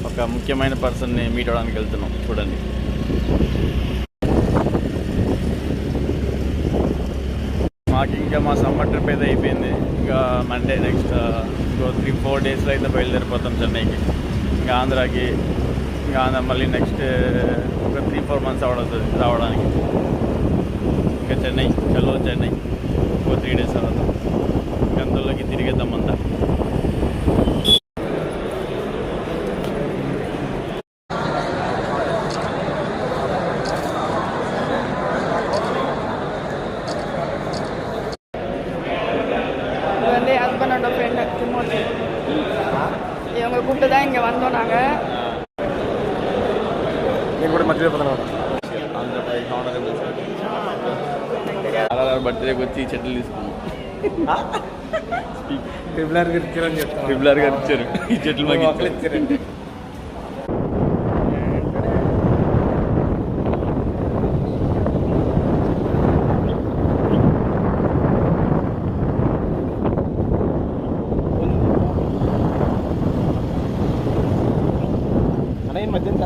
ఒక ముఖ్యమైన పర్సన్ని మీట్ అవ్వడానికి వెళ్తున్నాం. చూడండి. మాకు ఇంకా మా సమ్మర్ ట్రిప్ అయితే అయిపోయింది. ఇంకా మండే నెక్స్ట్ ఇంకో 3-4 డేస్లో అయితే బయలుదేరిపోతాం చెన్నైకి. ఇంకా ఆంధ్రాకి. ఇంకా ఆంధ్ర మళ్ళీ నెక్స్ట్ ఒక 3-4 మంత్స్ అవడుతుంది రావడానికి. ఇంకా చెన్నై చలో చెన్నై ఇంకో 3 డేస్ తర్వాత గంటల్లోకి తిరిగేద్దామంతా. வந்து ஹஸ்பண்டோட ஃப்ரெண்டு திமோத்தி. இவங்க கூப்பிட்டு தான் இங்கே வந்தோம் நாங்கள். నేను కూడా మధ్యలో పోతున్నాను. ఆంధ్రప్రదేశ్ ఆనరబుల్ సార్ బర్త్డేకి వచ్చి చెట్లు తీసుకున్నాం. ట్రిపులర్ గారు ఇచ్చారని చెప్తాను. ట్రిపులర్ గారు ఇచ్చారు ఈ చెట్లు మాకు ఇచ్చారండి. మధ్యన